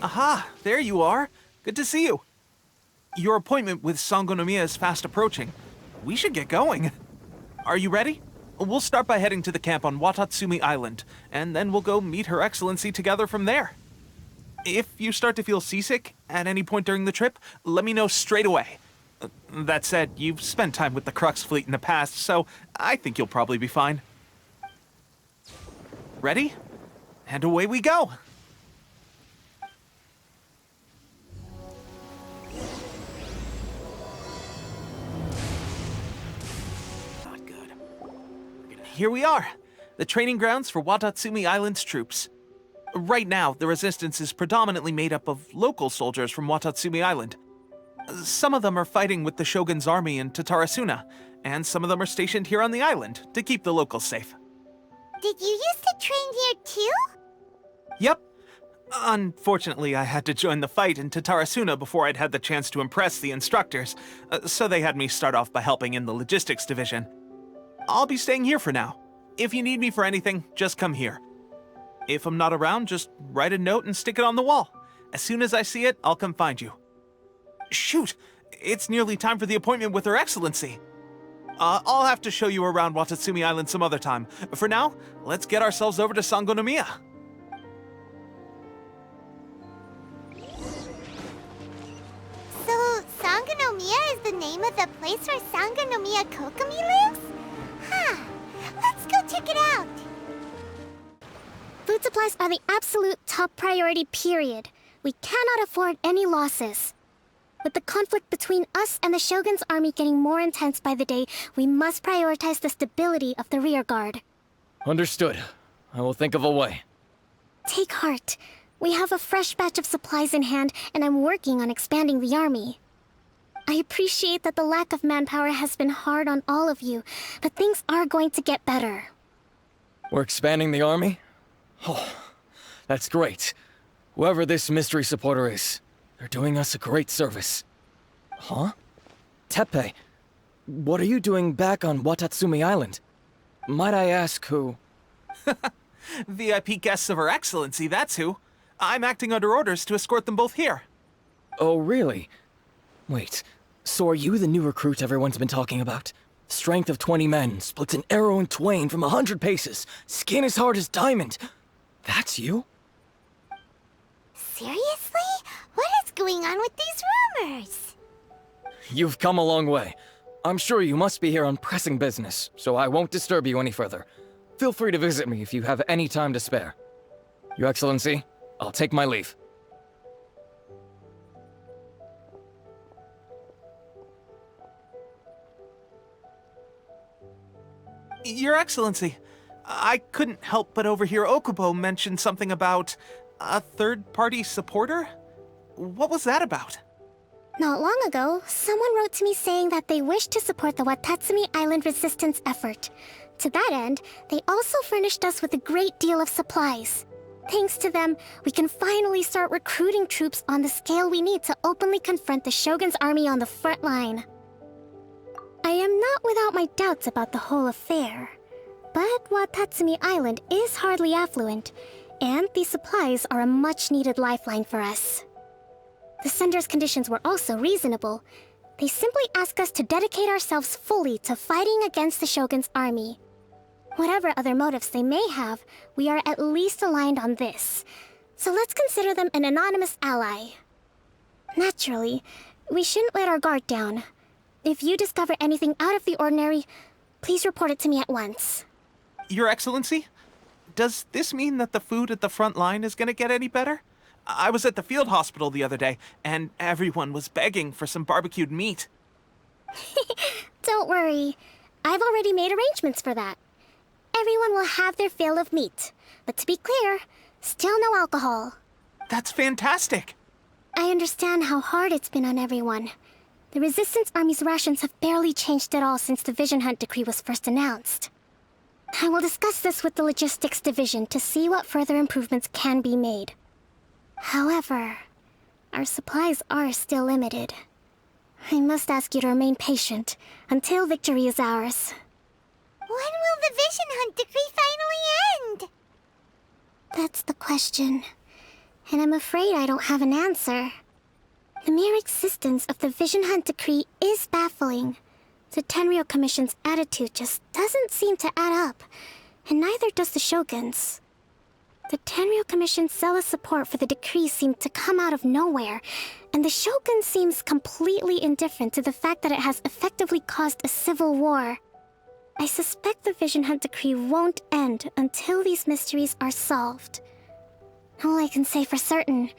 Aha, there you are. Good to see you. Your appointment with Sangonomiya is fast approaching. We should get going. Are you ready? We'll start by heading to the camp on Watatsumi Island, and then we'll go meet Her Excellency together from there. If you start to feel seasick at any point during the trip, let me know straight away. That said, you've spent time with the Crux fleet in the past, so I think you'll probably be fine. Ready? And away we go! Not good. Here we are, the training grounds for Watatsumi Island's troops. Right now, the resistance is predominantly made up of local soldiers from Watatsumi Island. Some of them are fighting with the Shogun's army in Tatarasuna, and some of them are stationed here on the island to keep the locals safe. Did you used to train here too? Yep. Unfortunately, I had to join the fight in Tatarasuna before I'd had the chance to impress the instructors, so they had me start off by helping in the logistics division. I'll be staying here for now. If you need me for anything, just come here. If I'm not around, just write a note and stick it on the wall. As soon as I see it, I'll come find you. Shoot! It's nearly time for the appointment with Her Excellency. I'll have to show you around Watatsumi Island some other time. For now, let's get ourselves over to Sangonomiya. So, Sangonomiya is the name of the place where Sangonomiya Kokomi lives? Huh. Let's go check it out. Food supplies are the absolute top priority, period. We cannot afford any losses. With the conflict between us and the Shogun's army getting more intense by the day, we must prioritize the stability of the rear guard. Understood. I will think of a way. Take heart. We have a fresh batch of supplies in hand, and I'm working on expanding the army. I appreciate that the lack of manpower has been hard on all of you, but things are going to get better. We're expanding the army? Oh, that's great. Whoever this mystery supporter is, they're doing us a great service. Huh? Teppei, what are you doing back on Watatsumi Island? Might I ask who? VIP guests of Her Excellency, that's who. I'm acting under orders to escort them both here. Oh, really? Wait, so are you the new recruit everyone's been talking about? Strength of 20 men, splits an arrow in twain from 100 paces, skin as hard as diamond. That's you? Seriously? What is going on with these rumors? You've come a long way. I'm sure you must be here on pressing business, so I won't disturb you any further. Feel free to visit me if you have any time to spare. Your Excellency, I'll take my leave. Your Excellency, I couldn't help but overhear Okubo mention something about a third-party supporter? What was that about? Not long ago, someone wrote to me saying that they wish to support the Watatsumi Island resistance effort. To that end, they also furnished us with a great deal of supplies. Thanks to them, we can finally start recruiting troops on the scale we need to openly confront the Shogun's army on the front line. I am not without my doubts about the whole affair, but Watatsumi Island is hardly affluent, and these supplies are a much-needed lifeline for us. The sender's conditions were also reasonable. They simply ask us to dedicate ourselves fully to fighting against the Shogun's army. Whatever other motives they may have, we are at least aligned on this. So let's consider them an anonymous ally. Naturally, we shouldn't let our guard down. If you discover anything out of the ordinary, please report it to me at once. Your Excellency, does this mean that the food at the front line is gonna get any better? I was at the field hospital the other day, and everyone was begging for some barbecued meat. Don't worry. I've already made arrangements for that. Everyone will have their fill of meat. But to be clear, still no alcohol. That's fantastic! I understand how hard it's been on everyone. The Resistance Army's rations have barely changed at all since the Vision Hunt decree was first announced. I will discuss this with the Logistics Division to see what further improvements can be made. However, our supplies are still limited. I must ask you to remain patient until victory is ours. When will the Vision Hunt decree finally end? That's the question. and I'm afraid I don't have an answer. The mere existence of the Vision Hunt Decree is baffling. The Tenryou Commission's attitude just doesn't seem to add up, and neither does the Shogun's. The Tenryou Commission's zealous support for the decree seemed to come out of nowhere, and the Shogun seems completely indifferent to the fact that it has effectively caused a civil war. I suspect the Vision Hunt Decree won't end until these mysteries are solved. All I can say for certain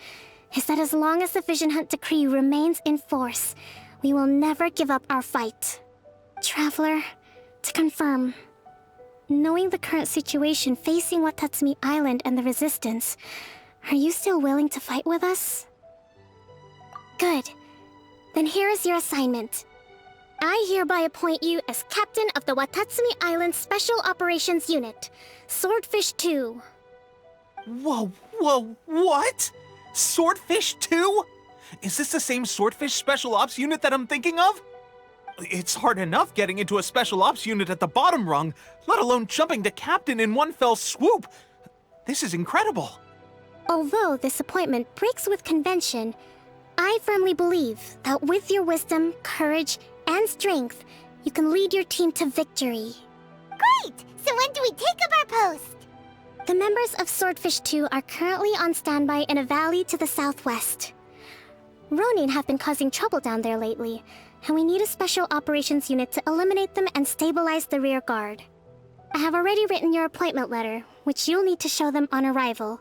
is that as long as the Vision Hunt Decree remains in force, we will never give up our fight. Traveler, to confirm, knowing the current situation facing Watatsumi Island and the Resistance, are you still willing to fight with us? Good. Then here is your assignment. I hereby appoint you as Captain of the Watatsumi Island Special Operations Unit, Swordfish 2. Whoa, what? Swordfish 2? Is this the same Swordfish Special Ops unit that I'm thinking of? It's hard enough getting into a Special Ops unit at the bottom rung, let alone jumping to Captain in one fell swoop. This is incredible. Although this appointment breaks with convention, I firmly believe that with your wisdom, courage, and strength, you can lead your team to victory. Great! So when do we take up our post? The members of Swordfish 2 are currently on standby in a valley to the southwest. Ronin have been causing trouble down there lately, and we need a special operations unit to eliminate them and stabilize the rear guard. I have already written your appointment letter, which you'll need to show them on arrival.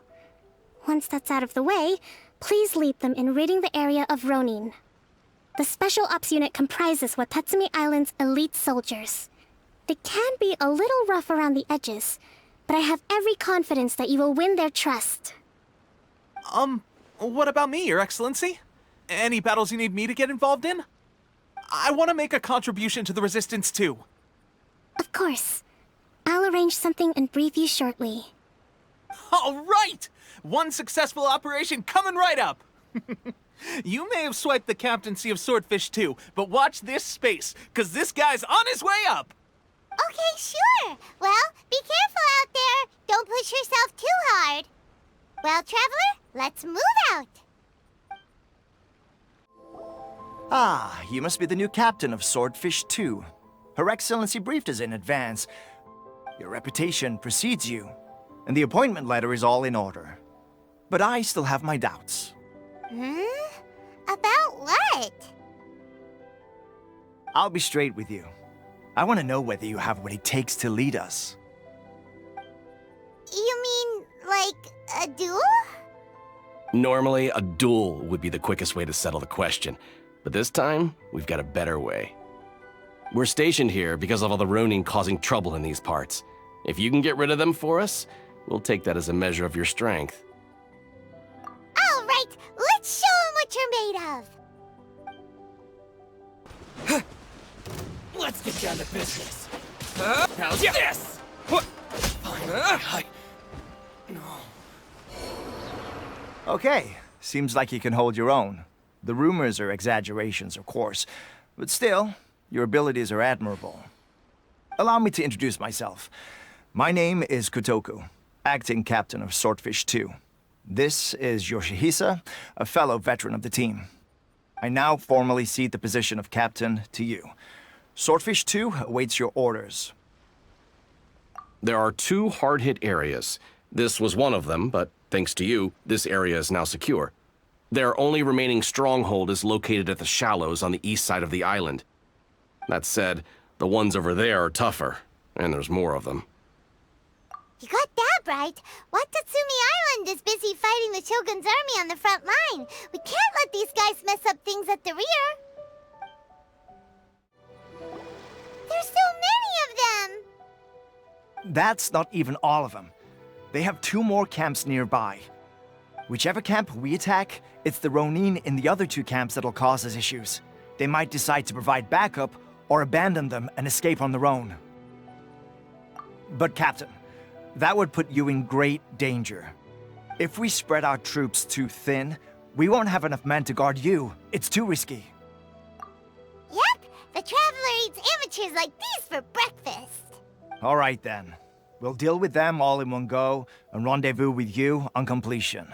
Once that's out of the way, please lead them in ridding the area of Ronin. The Special Ops unit comprises Watatsumi Island's elite soldiers. They can be a little rough around the edges, but I have every confidence that you will win their trust. What about me, Your Excellency? Any battles you need me to get involved in? I want to make a contribution to the Resistance too. Of course. I'll arrange something and brief you shortly. All right! One successful operation coming right up! You may have swiped the captaincy of Swordfish 2, but watch this space, because this guy's on his way up! Okay, sure. Well, be careful out there. Don't push yourself too hard. Well, Traveler, let's move out. Ah, you must be the new captain of Swordfish 2. Her Excellency briefed us in advance. Your reputation precedes you, and the appointment letter is all in order. But I still have my doubts. About what? I'll be straight with you. I want to know whether you have what it takes to lead us. You mean, like, a duel? Normally, a duel would be the quickest way to settle the question, but this time, we've got a better way. We're stationed here because of all the Ronin causing trouble in these parts. If you can get rid of them for us, we'll take that as a measure of your strength. All right, let's show 'em what you're made of. Let's get down to business. How's this? What? Fine. No. Okay, seems like you can hold your own. The rumors are exaggerations, of course, but still, your abilities are admirable. Allow me to introduce myself. My name is Kotoku, acting captain of Swordfish 2. This is Yoshihisa, a fellow veteran of the team. I now formally cede the position of captain to you. Swordfish 2 awaits your orders. There are 2 hard-hit areas. This was one of them, but thanks to you, this area is now secure. Their only remaining stronghold is located at the shallows on the east side of the island. That said, the ones over there are tougher, and there's more of them. You got that right. Watatsumi Island is busy fighting the Shogun's army on the front line. We can't let these guys mess up things at the rear. There's so many of them! That's not even all of them. They have 2 more camps nearby. Whichever camp we attack, it's the Ronin in the other 2 camps that'll cause us issues. They might decide to provide backup or abandon them and escape on their own. But Captain, that would put you in great danger. If we spread our troops too thin, we won't have enough men to guard you. It's too risky. Yep, the Traveler eats amateurs like these for breakfast. All right then. We'll deal with them all in one go and rendezvous with you on completion.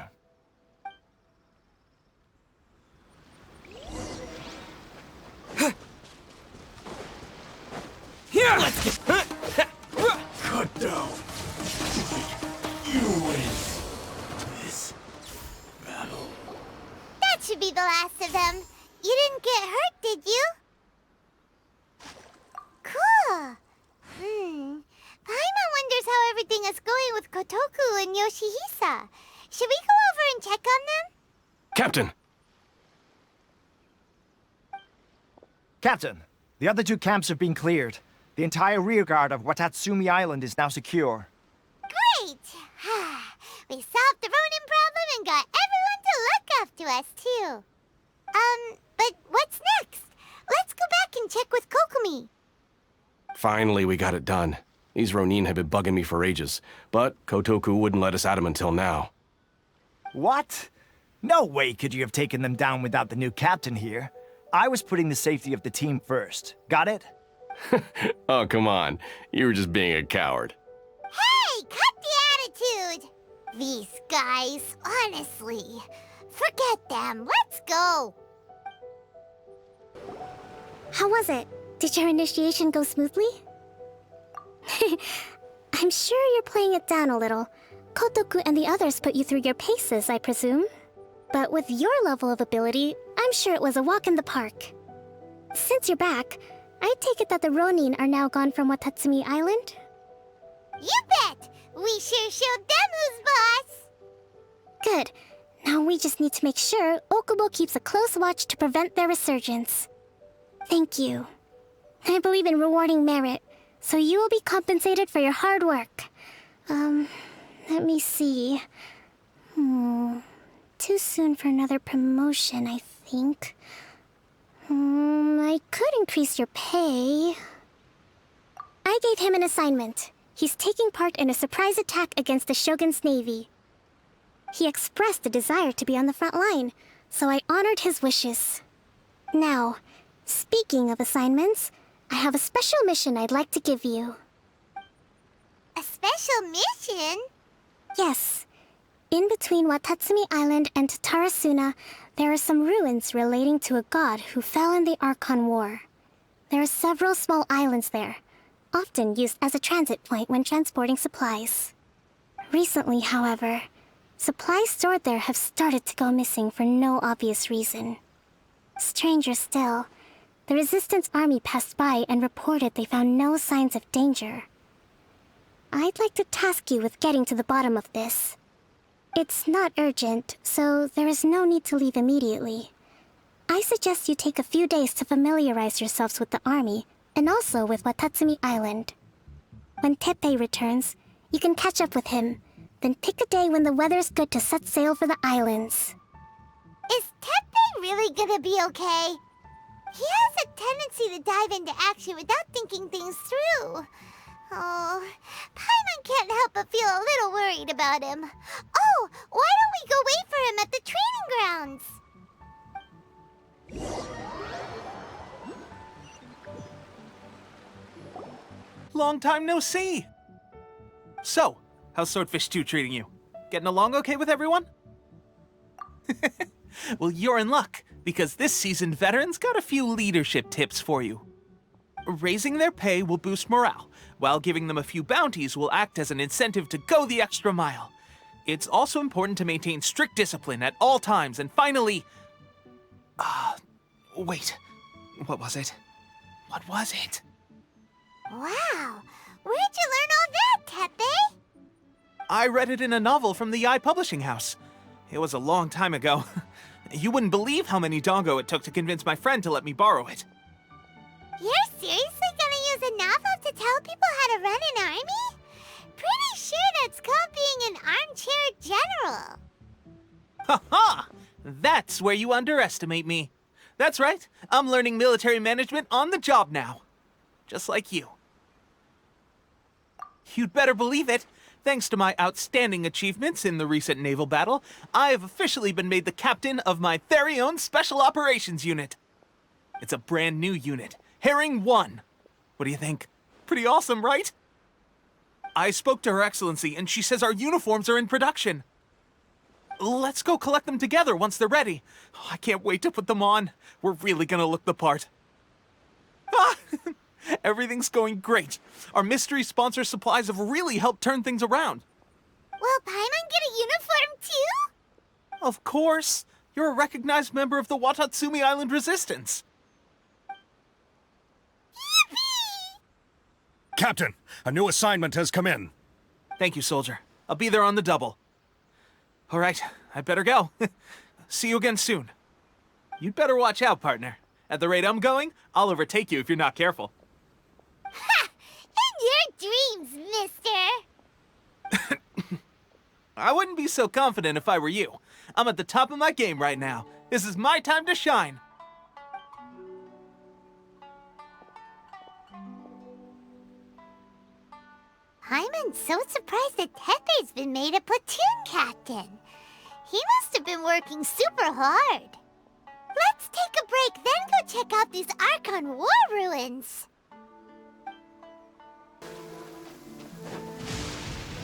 Cut down. You win this battle. That should be the last of them. You didn't get hurt, did you? Cool. Paimon wonders how everything is going with Kotoku and Yoshihisa. Should we go over and check on them? Captain! Captain, the other two camps have been cleared. The entire rearguard of Watatsumi Island is now secure. Great! We solved the Ronin problem and got everyone to look after us, too. But what's next? Let's go back and check with Kokumi. Finally, we got it done. These Ronin have been bugging me for ages, but Kotoku wouldn't let us at them until now. What? No way could you have taken them down without the new captain here. I was putting the safety of the team first. Got it? Oh, come on. You were just being a coward. Hey, cut the attitude! These guys, honestly. Forget them. Let's go. How was it? Did your initiation go smoothly? I'm sure you're playing it down a little. Kotoku and the others put you through your paces, I presume. But with your level of ability, I'm sure it was a walk in the park. Since you're back, I take it that the Ronin are now gone from Watatsumi Island? You bet! We sure showed them who's boss! Good. Now we just need to make sure Okubo keeps a close watch to prevent their resurgence. Thank you. I believe in rewarding merit, so you will be compensated for your hard work. Let me see. Too soon for another promotion, I think. I could increase your pay. I gave him an assignment. He's taking part in a surprise attack against the Shogun's navy. He expressed a desire to be on the front line, so I honored his wishes. Now, speaking of assignments, I have a special mission I'd like to give you. A special mission? Yes. In between Watatsumi Island and Tarasuna, there are some ruins relating to a god who fell in the Archon War. There are several small islands there, often used as a transit point when transporting supplies. Recently, however, supplies stored there have started to go missing for no obvious reason. Stranger still, the Resistance army passed by and reported they found no signs of danger. I'd like to task you with getting to the bottom of this. It's not urgent, so there is no need to leave immediately. I suggest you take a few days to familiarize yourselves with the army, and also with Watatsumi Island. When Teppei returns, you can catch up with him, then pick a day when the weather's good to set sail for the islands. Is Teppei really gonna be okay? He has a tendency to dive into action without thinking things through. Oh, Paimon can't help but feel a little worried about him. Oh, why don't we go wait for him at the training grounds? Long time no see! So, how's Swordfish 2 treating you? Getting along okay with everyone? Well, you're in luck, because this seasoned veteran's got a few leadership tips for you. Raising their pay will boost morale, while giving them a few bounties will act as an incentive to go the extra mile. It's also important to maintain strict discipline at all times, and finally... wait. What was it? What was it? Wow, where'd you learn all that, Teppei? I read it in a novel from the Eye Publishing House. It was a long time ago. You wouldn't believe how many dongo it took to convince my friend to let me borrow it. You're seriously gonna use a novel to tell people how to run an army? Pretty sure that's called being an armchair general. Ha ha! That's where you underestimate me. That's right, I'm learning military management on the job now. Just like you. You'd better believe it. Thanks to my outstanding achievements in the recent naval battle, I have officially been made the captain of my very own Special Operations Unit. It's a brand new unit, Herring 1. What do you think? Pretty awesome, right? I spoke to Her Excellency, and she says our uniforms are in production. Let's go collect them together once they're ready. I can't wait to put them on. We're really gonna look the part. Ah! Everything's going great. Our mystery sponsor supplies have really helped turn things around. Will Paimon get a uniform too? Of course. You're a recognized member of the Watatsumi Island Resistance. Yippee! Captain, a new assignment has come in. Thank you, soldier. I'll be there on the double. All right, I better go. See you again soon. You'd better watch out, partner. At the rate I'm going, I'll overtake you if you're not careful. Ha! In your dreams, mister! I wouldn't be so confident if I were you. I'm at the top of my game right now. This is my time to shine. Paimon's so surprised that Tepe's been made a platoon captain. He must have been working super hard. Let's take a break, then go check out these Archon War ruins.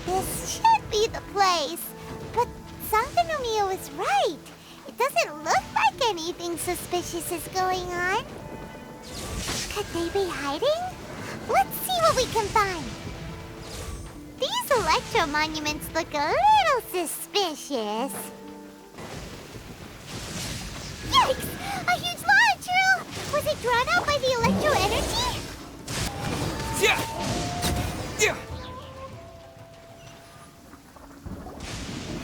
This should be the place. But Sankanomiya was right. It doesn't look like anything suspicious is going on. Could they be hiding? Let's see what we can find. These electro monuments look a little suspicious. Yikes! A huge lava trail! Was it drawn out by the electro energy? Yeah! Yeah!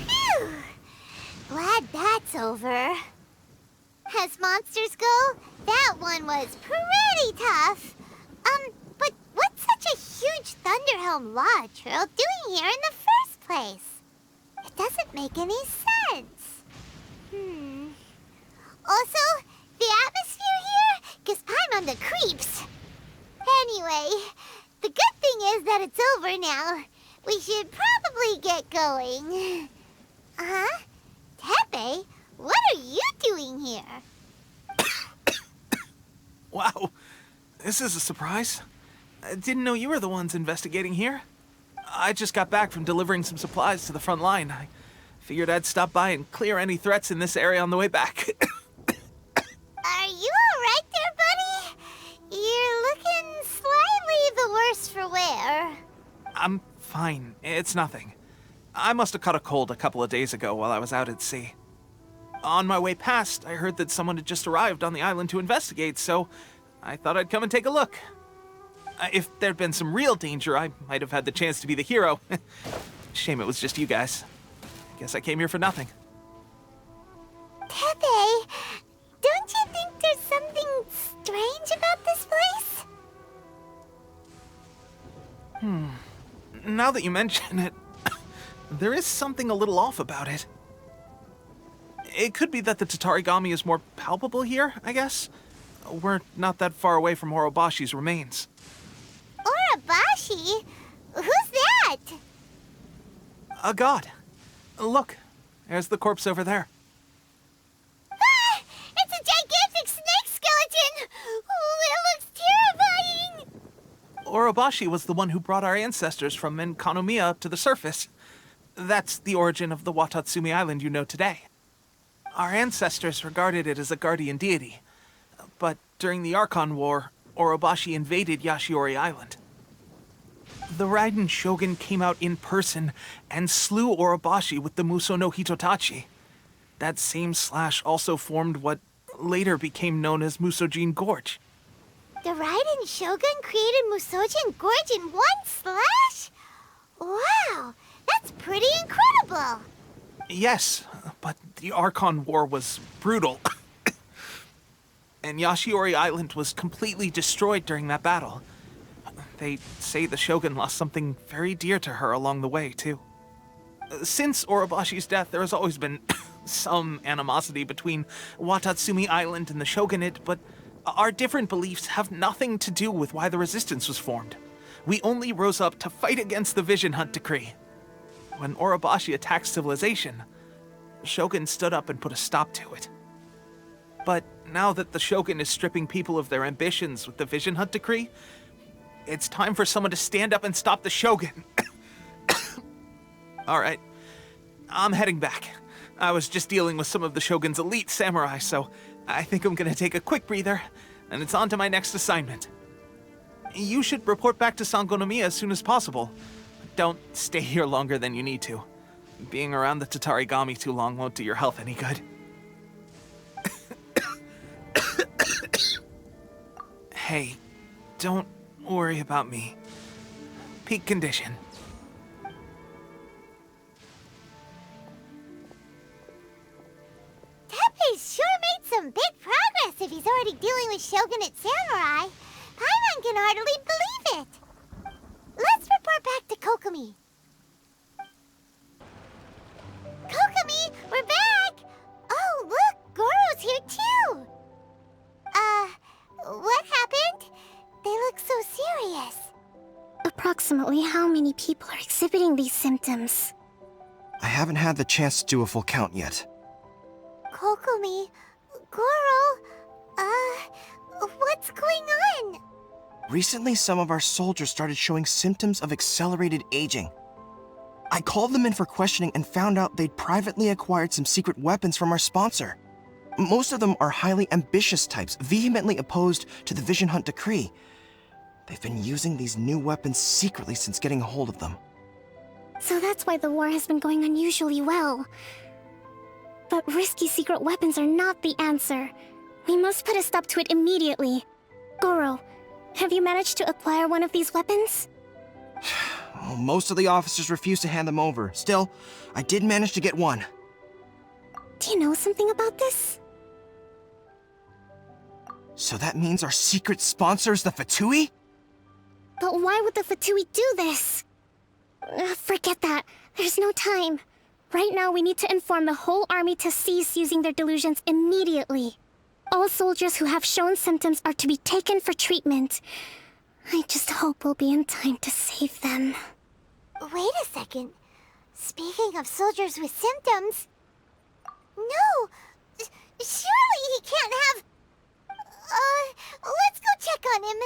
Phew! Glad that's over. As monsters go, that one was pretty tough. But what's such a huge Thunderhelm lava trail doing here in the first place? It doesn't make any sense. Also, the atmosphere here gives Paimon the creeps. Anyway, the good thing is that it's over now. We should probably get going. Huh? Tepe, what are you doing here? Wow, this is a surprise. I didn't know you were the ones investigating here. I just got back from delivering some supplies to the front line. I figured I'd stop by and clear any threats in this area on the way back. Are you alright there, buddy? You're looking slightly the worse for wear. I'm fine. It's nothing. I must have caught a cold a couple of days ago while I was out at sea. On my way past, I heard that someone had just arrived on the island to investigate, so I thought I'd come and take a look. If there'd been some real danger, I might have had the chance to be the hero. Shame it was just you guys. Guess I came here for nothing. Tepe, don't you think there's something strange about this place? Now that you mention it, there is something a little off about it. It could be that the Tatarigami is more palpable here, I guess. We're not that far away from Orobashi's remains. Orobashi? Who's that? A god. Look, there's the corpse over there. Ah! It's a gigantic snake skeleton! Oh, it looks terrifying! Orobashi was the one who brought our ancestors from Enkanomiya up to the surface. That's the origin of the Watatsumi Island you know today. Our ancestors regarded it as a guardian deity. But during the Archon War, Orobashi invaded Yashiori Island. The Raiden Shogun came out in person and slew Orobashi with the Muso no Hitotachi. That same slash also formed what later became known as Musojin Gorge. The Raiden Shogun created Musojin Gorge in one slash? Wow, that's pretty incredible! Yes, but the Archon War was brutal. And Yashiori Island was completely destroyed during that battle. They say the Shogun lost something very dear to her along the way, too. Since Orobashi's death, there has always been some animosity between Watatsumi Island and the Shogunate, but our different beliefs have nothing to do with why the resistance was formed. We only rose up to fight against the Vision Hunt Decree. When Orobashi attacked civilization, the Shogun stood up and put a stop to it. But now that the Shogun is stripping people of their ambitions with the Vision Hunt Decree, it's time for someone to stand up and stop the Shogun. All right, I'm heading back. I was just dealing with some of the Shogun's elite samurai, so I think I'm gonna take a quick breather, and it's on to my next assignment. You should report back to Sangonomiya as soon as possible. Don't stay here longer than you need to. Being around the Tatarigami too long won't do your health any good. Hey, don't worry about me. Peak condition. Teppei's sure made some big progress if he's already dealing with Shogunate samurai. Paimon can hardly believe it. Let's report back to Kokomi. Kokomi, we're back! Oh, look, Goro's here too! What happened? They look so serious. Approximately how many people are exhibiting these symptoms? I haven't had the chance to do a full count yet. Kokomi, Goro, what's going on? Recently, some of our soldiers started showing symptoms of accelerated aging. I called them in for questioning and found out they'd privately acquired some secret weapons from our sponsor. Most of them are highly ambitious types, vehemently opposed to the Vision Hunt decree. They've been using these new weapons secretly since getting a hold of them. So that's why the war has been going unusually well. But risky secret weapons are not the answer. We must put a stop to it immediately. Goro, have you managed to acquire one of these weapons? Well, most of the officers refused to hand them over. Still, I did manage to get one. Do you know something about this? So that means our secret sponsor is the Fatui? But why would the Fatui do this? Forget that. There's no time. Right now, we need to inform the whole army to cease using their delusions immediately. All soldiers who have shown symptoms are to be taken for treatment. I just hope we'll be in time to save them. Wait a second. Speaking of soldiers with symptoms... No! Surely he can't have... let's go check on him.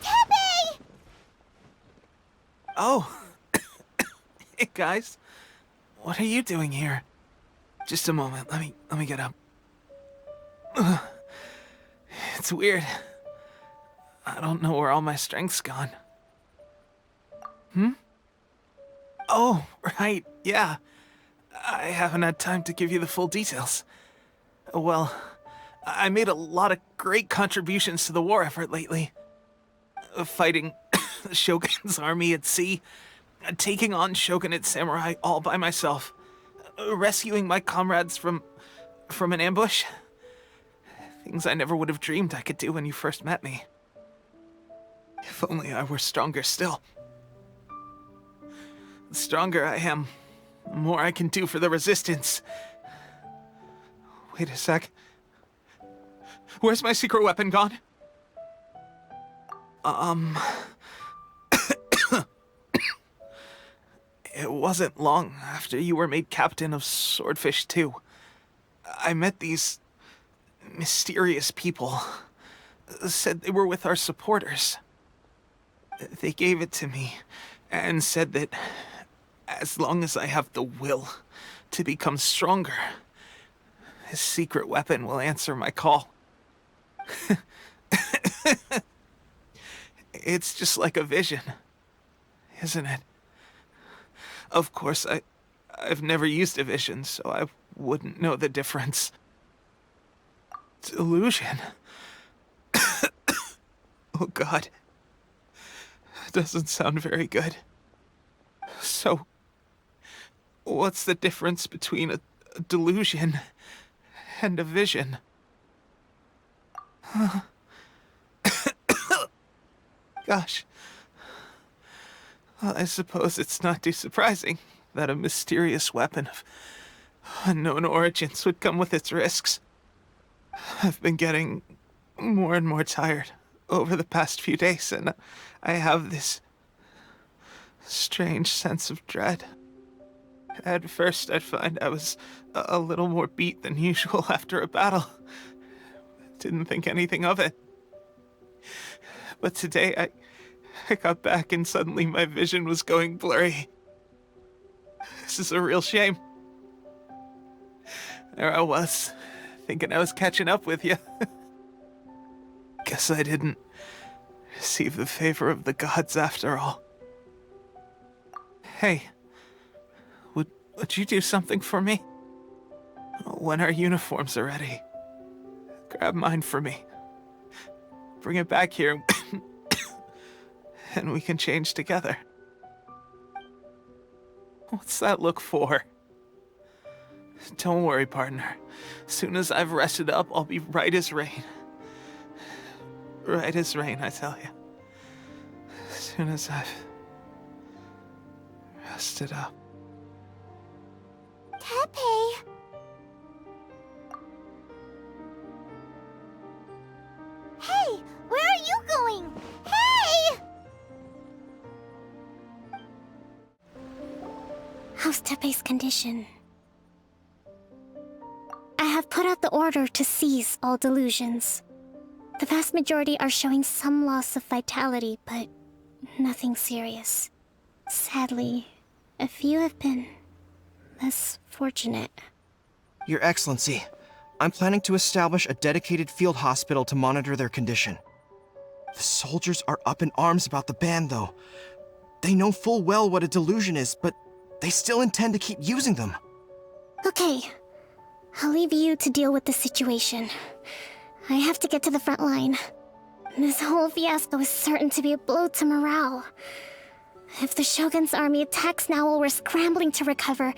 Teppei! Oh. Hey, guys. What are you doing here? Just a moment. Let me get up. It's weird. I don't know where all my strength's gone. Oh, right. Yeah. I haven't had time to give you the full details. Well, I made a lot of great contributions to the war effort lately. Fighting the Shogun's army at sea, taking on Shogunate samurai all by myself, rescuing my comrades from an ambush. Things I never would have dreamed I could do when you first met me. If only I were stronger still. The stronger I am, the more I can do for the Resistance. Wait a sec. Where's my secret weapon gone? It wasn't long after you were made captain of Swordfish 2. I met these mysterious people. Said they were with our supporters. They gave it to me and said that as long as I have the will to become stronger, his secret weapon will answer my call. It's just like a vision, isn't it? Of course, I've never used a vision, so I wouldn't know the difference. Delusion. Oh God. Doesn't sound very good. So, what's the difference between a delusion and a vision? Gosh. Well, I suppose it's not too surprising that a mysterious weapon of unknown origins would come with its risks. I've been getting more and more tired over the past few days, and I have this strange sense of dread. At first, I'd find I was a little more beat than usual after a battle. Didn't think anything of it. But today, I got back and suddenly my vision was going blurry. This is a real shame. There I was, thinking I was catching up with you. Guess I didn't receive the favor of the gods after all. Hey, would you do something for me? When our uniforms are ready, grab mine for me. Bring it back here, and we can change together. What's that look for? Don't worry, partner. Soon as I've rested up, I'll be right as rain. Right as rain, I tell you. Soon as I've rested up. Tepe. Hey, where are you going? Hey! How's Tepe's condition? I have put out the order to seize all delusions. The vast majority are showing some loss of vitality, but nothing serious. Sadly, a few have been less fortunate. Your Excellency, I'm planning to establish a dedicated field hospital to monitor their condition. The soldiers are up in arms about the ban, though. They know full well what a delusion is, but they still intend to keep using them. Okay, I'll leave you to deal with the situation. I have to get to the front line. This whole fiasco is certain to be a blow to morale. If the Shogun's army attacks now while we're scrambling to recover,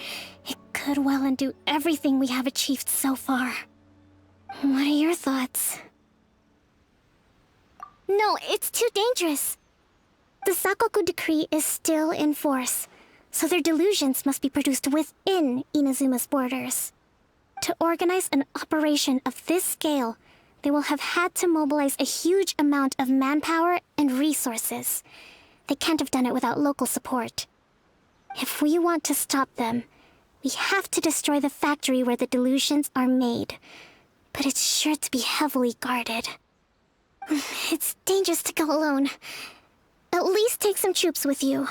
it could well undo everything we have achieved so far. What are your thoughts? No, it's too dangerous. The Sakoku decree is still in force, so their delusions must be produced within Inazuma's borders. To organize an operation of this scale, they will have had to mobilize a huge amount of manpower and resources. They can't have done it without local support. If we want to stop them, we have to destroy the factory where the delusions are made. But it's sure to be heavily guarded. It's dangerous to go alone. At least take some troops with you.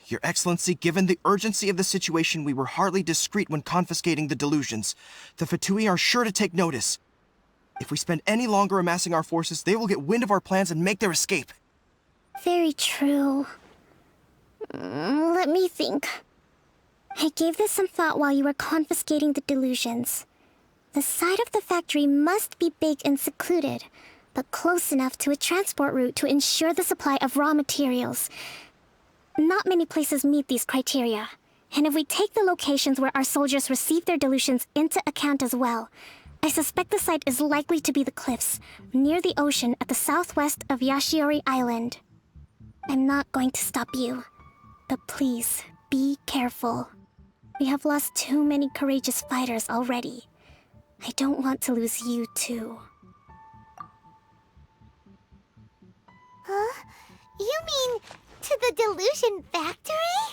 Your Excellency, given the urgency of the situation, we were hardly discreet when confiscating the delusions. The Fatui are sure to take notice. If we spend any longer amassing our forces, they will get wind of our plans and make their escape. Very true. Let me think. I gave this some thought while you were confiscating the delusions. The side of the factory must be big and secluded, but close enough to a transport route to ensure the supply of raw materials. Not many places meet these criteria, and if we take the locations where our soldiers receive their delusions into account as well, I suspect the site is likely to be the cliffs, near the ocean at the southwest of Yashiori Island. I'm not going to stop you, but please, be careful. We have lost too many courageous fighters already. I don't want to lose you too. Huh? You mean to the delusion factory?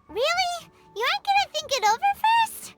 Really? You aren't gonna think it over first?